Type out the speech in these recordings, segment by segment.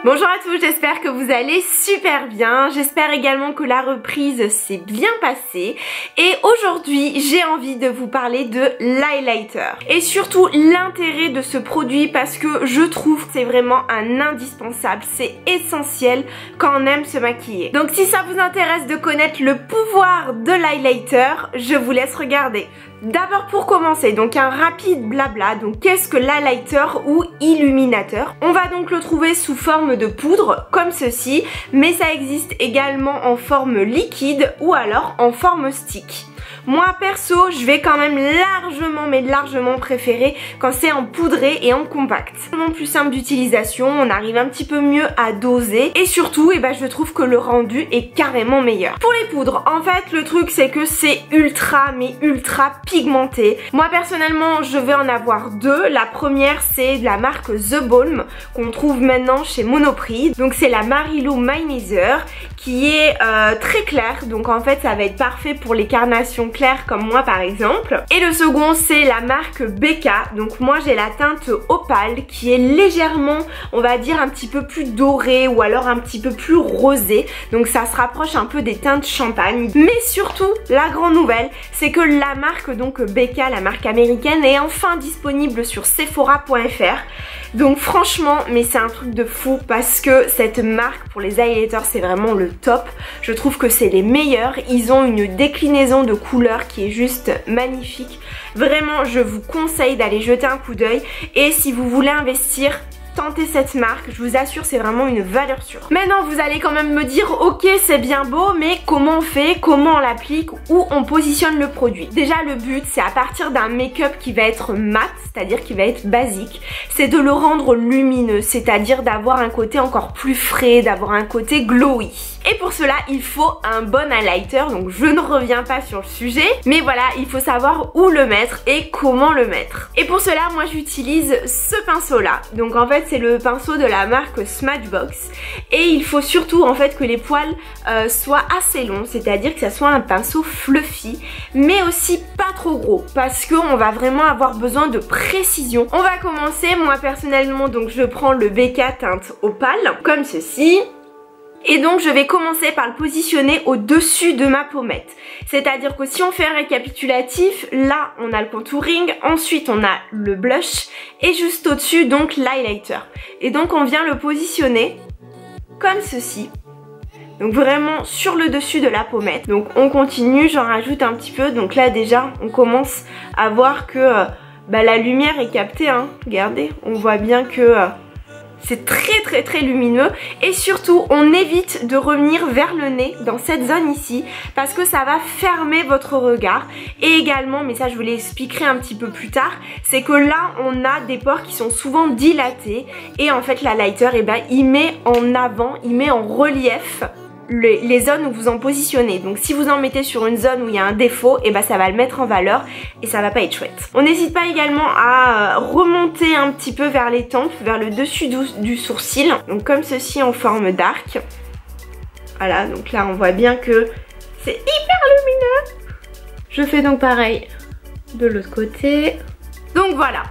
Bonjour à tous, j'espère que vous allez super bien, j'espère également que la reprise s'est bien passée et aujourd'hui j'ai envie de vous parler de l'highlighter et surtout l'intérêt de ce produit parce que je trouve que c'est vraiment un indispensable, c'est essentiel quand on aime se maquiller. Donc si ça vous intéresse de connaître le pouvoir de l'highlighter, je vous laisse regarder. D'abord pour commencer, donc un rapide blabla, donc qu'est-ce que l'highlighter ou illuminateur? On va donc le trouver sous forme de poudre comme ceci, mais ça existe également en forme liquide ou alors en forme stick. Moi perso, je vais quand même largement préférer quand c'est en poudré et en compact. C'est vraiment plus simple d'utilisation, on arrive un petit peu mieux à doser et surtout, je trouve que le rendu est carrément meilleur. Pour les poudres, en fait, le truc c'est que c'est ultra pigmenté. Moi personnellement, je vais en avoir deux. La première, c'est de la marque The Balm qu'on trouve maintenant chez Monoprix. Donc c'est la Mary-Lou Manizer qui est très claire. Donc en fait, ça va être parfait pour les carnations claires comme moi par exemple. Et le second, c'est la marque Becca. Donc moi j'ai la teinte opale qui est légèrement, on va dire un petit peu plus dorée ou alors un petit peu plus rosée. Donc ça se rapproche un peu des teintes champagne. Mais surtout, la grande nouvelle, c'est que la marque donc Becca, la marque américaine, est enfin disponible sur Sephora.fr. Donc franchement, mais c'est un truc de fou parce que cette marque pour les highlighters c'est vraiment le top. Je trouve que c'est les meilleurs. Ils ont une déclinaison de couleurs qui est juste magnifique. Vraiment, je vous conseille d'aller jeter un coup d'œil. Et si vous voulez investir, tentez cette marque, je vous assure c'est vraiment une valeur sûre. Maintenant vous allez quand même me dire ok c'est bien beau mais comment on fait, comment on l'applique, où on positionne le produit. Déjà le but c'est à partir d'un make-up qui va être mat, c'est-à-dire qui va être basique, c'est de le rendre lumineux, c'est-à-dire d'avoir un côté encore plus frais, d'avoir un côté glowy. Et pour cela il faut un bon highlighter, donc je ne reviens pas sur le sujet, mais voilà il faut savoir où le mettre et comment le mettre. Et pour cela moi j'utilise ce pinceau là, donc en fait c'est le pinceau de la marque Smashbox et il faut surtout en fait que les poils soient assez longs, c'est-à-dire que ça soit un pinceau fluffy mais aussi pas trop gros parce qu'on va vraiment avoir besoin de précision. On va commencer, moi personnellement donc je prends le Becca teinte opale comme ceci. Et donc je vais commencer par le positionner au-dessus de ma pommette. C'est-à-dire que si on fait un récapitulatif, là on a le contouring, ensuite on a le blush et juste au-dessus donc l'highlighter. Et donc on vient le positionner comme ceci. Donc vraiment sur le dessus de la pommette. Donc on continue, j'en rajoute un petit peu. Donc là déjà on commence à voir que la lumière est captée. Hein. Regardez, on voit bien que... c'est très lumineux et surtout on évite de revenir vers le nez dans cette zone ici parce que ça va fermer votre regard. Et également, mais ça je vous l'expliquerai un petit peu plus tard, c'est que là on a des pores qui sont souvent dilatés et en fait l'highlighter il met en avant, il met en relief les zones où vous en positionnez. Donc si vous en mettez sur une zone où il y a un défaut, ça va le mettre en valeur et ça va pas être chouette. On n'hésite pas également à remonter un petit peu vers les tempes, vers le dessus du sourcil, donc comme ceci en forme d'arc. Voilà, donc là on voit bien que c'est hyper lumineux. Je fais donc pareil de l'autre côté. Donc voilà,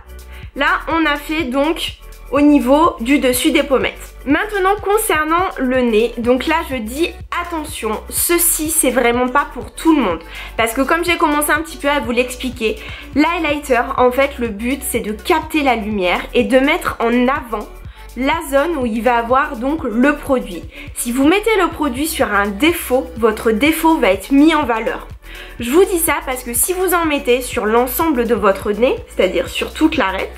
là on a fait donc au niveau du dessus des pommettes. Maintenant concernant le nez, donc là je dis attention, ceci c'est vraiment pas pour tout le monde parce que comme j'ai commencé un petit peu à vous l'expliquer, l'highlighter en fait le but c'est de capter la lumière et de mettre en avant la zone où il va avoir donc le produit. Si vous mettez le produit sur un défaut, votre défaut va être mis en valeur. Je vous dis ça parce que si vous en mettez sur l'ensemble de votre nez, c'est-à-dire sur toute l'arête,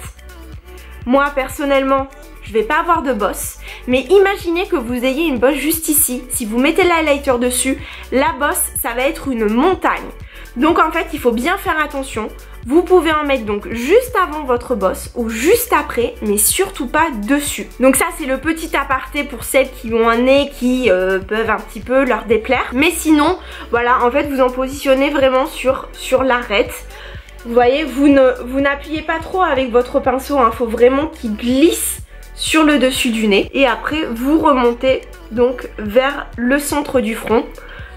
moi personnellement je vais pas avoir de bosse, mais imaginez que vous ayez une bosse juste ici. Si vous mettez l'highlighter dessus, la bosse ça va être une montagne. Donc en fait il faut bien faire attention. Vous pouvez en mettre donc juste avant votre bosse ou juste après, mais surtout pas dessus. Donc ça c'est le petit aparté pour celles qui ont un nez qui peuvent un petit peu leur déplaire. Mais sinon voilà, en fait vous en positionnez vraiment sur l'arête. Vous voyez, vous n'appuyez pas trop avec votre pinceau, hein. Faut vraiment qu'il glisse sur le dessus du nez. Et après vous remontez donc vers le centre du front,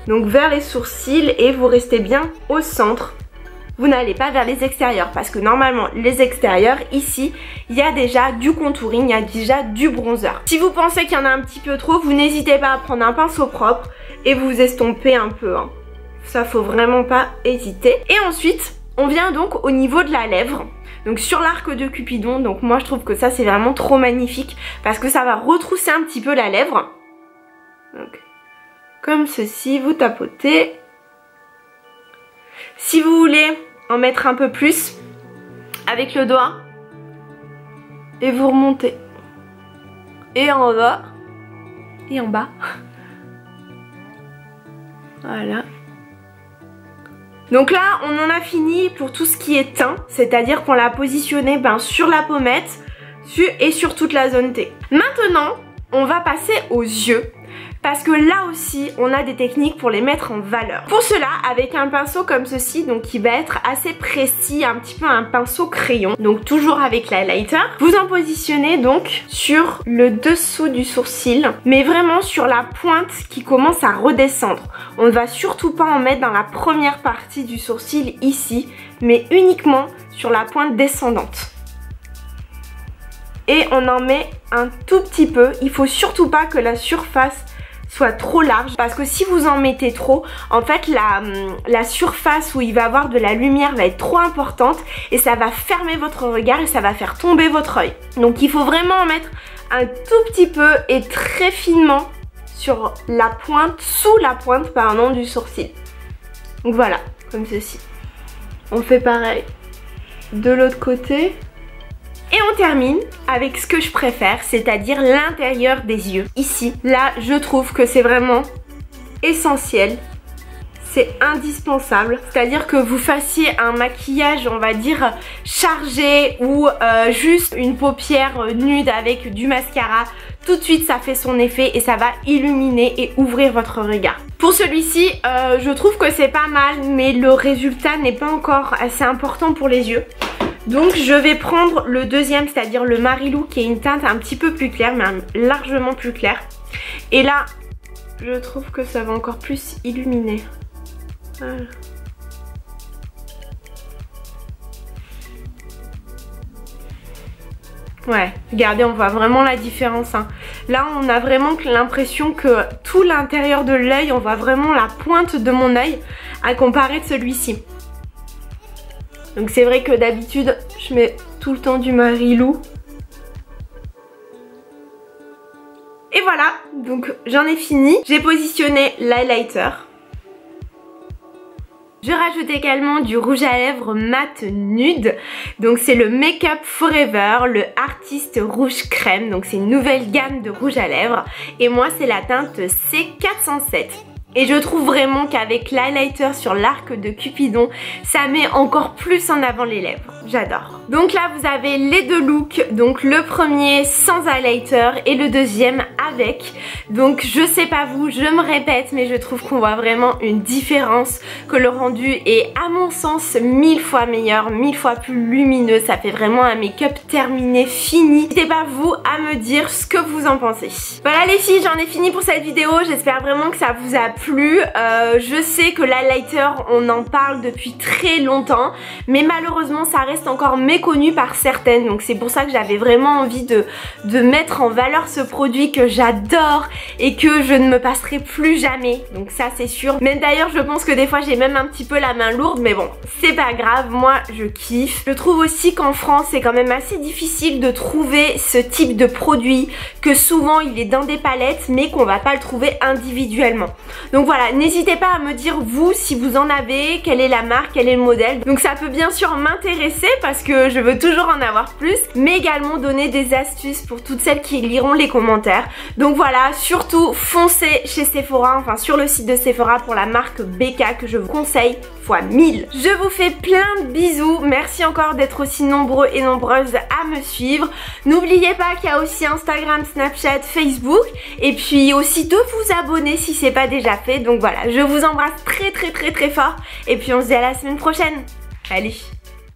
donc vers les sourcils et vous restez bien au centre. vous n'allez pas vers les extérieurs parce que normalement les extérieurs ici il y a déjà du contouring, il y a déjà du bronzer. Si vous pensez qu'il y en a un petit peu trop, vous n'hésitez pas à prendre un pinceau propre et vous estompez un peu, hein. Ça faut vraiment pas hésiter. Et ensuite on vient donc au niveau de la lèvre. Donc sur l'arc de Cupidon, donc moi je trouve que ça c'est vraiment trop magnifique parce que ça va retrousser un petit peu la lèvre. Donc comme ceci, vous tapotez. Si vous voulez en mettre un peu plus avec le doigt et vous remontez. Et en bas et en bas. Voilà. Donc là, on en a fini pour tout ce qui est teint, c'est-à-dire qu'on l'a positionné sur la pommette et sur toute la zone T. Maintenant, on va passer aux yeux, parce que là aussi, on a des techniques pour les mettre en valeur. Pour cela, avec un pinceau comme ceci, donc qui va être assez précis, un petit peu un pinceau crayon, donc toujours avec l'highlighter, vous en positionnez donc sur le dessous du sourcil, mais vraiment sur la pointe qui commence à redescendre. On ne va surtout pas en mettre dans la première partie du sourcil ici, mais uniquement sur la pointe descendante. Et on en met un tout petit peu. Il faut surtout pas que la surface soit trop large parce que si vous en mettez trop, en fait la surface où il va y avoir de la lumière va être trop importante et ça va fermer votre regard et ça va faire tomber votre œil. Donc il faut vraiment en mettre un tout petit peu et très finement sur la pointe, sous la pointe pardon, du sourcil. Donc voilà, comme ceci. On fait pareil de l'autre côté. Et on termine avec ce que je préfère, c'est-à-dire l'intérieur des yeux. Ici, là, je trouve que c'est vraiment essentiel. C'est indispensable. C'est-à-dire que vous fassiez un maquillage, on va dire, chargé ou juste une paupière nude avec du mascara. Tout de suite, ça fait son effet et ça va illuminer et ouvrir votre regard. Pour celui-ci, je trouve que c'est pas mal, mais le résultat n'est pas encore assez important pour les yeux. Donc je vais prendre le deuxième, c'est-à-dire le Marilou qui est une teinte un petit peu plus claire, mais largement plus claire. Et là, je trouve que ça va encore plus illuminer. Voilà. Ouais, regardez, on voit vraiment la différence, hein. Là, on a vraiment l'impression que tout l'intérieur de l'œil, on voit vraiment la pointe de mon œil à comparer de celui-ci. Donc c'est vrai que d'habitude, je mets tout le temps du Marilou. Et voilà, donc j'en ai fini. J'ai positionné l'highlighter. Je rajoute également du rouge à lèvres mat nude. Donc c'est le Make Up Forever, le Artist Rouge Crème. Donc c'est une nouvelle gamme de rouge à lèvres. Et moi c'est la teinte C407. Et je trouve vraiment qu'avec l'highlighter sur l'arc de Cupidon, ça met encore plus en avant les lèvres. J'adore. Donc là, vous avez les deux looks. Donc le premier sans highlighter et le deuxième avec. Donc je sais pas vous, je me répète, mais je trouve qu'on voit vraiment une différence, que le rendu est à mon sens 1000 fois meilleur, 1000 fois plus lumineux. Ça fait vraiment un make-up terminé, fini. N'hésitez pas vous à me dire ce que vous en pensez. Voilà les filles, j'en ai fini pour cette vidéo. J'espère vraiment que ça vous a plu. Je sais que l'highlighter on en parle depuis très longtemps, mais malheureusement ça reste encore méconnu par certaines, donc c'est pour ça que j'avais vraiment envie de mettre en valeur ce produit que j'adore et que je ne me passerai plus jamais, donc ça c'est sûr. Même d'ailleurs je pense que des fois j'ai même un petit peu la main lourde, mais bon c'est pas grave, moi je kiffe. Je trouve aussi qu'en France c'est quand même assez difficile de trouver ce type de produit, que souvent il est dans des palettes mais qu'on va pas le trouver individuellement. Donc voilà, n'hésitez pas à me dire vous si vous en avez, quelle est la marque, quel est le modèle. Donc ça peut bien sûr m'intéresser parce que je veux toujours en avoir plus, mais également donner des astuces pour toutes celles qui liront les commentaires. Donc voilà, surtout foncez chez Sephora, enfin sur le site de Sephora pour la marque BK que je vous conseille fois 1000. Je vous fais plein de bisous, merci encore d'être aussi nombreux et nombreuses à me suivre. N'oubliez pas qu'il y a aussi Instagram, Snapchat, Facebook, et puis aussi de vous abonner si c'est pas déjà fait. Donc voilà, je vous embrasse très fort et puis on se dit à la semaine prochaine. Salut!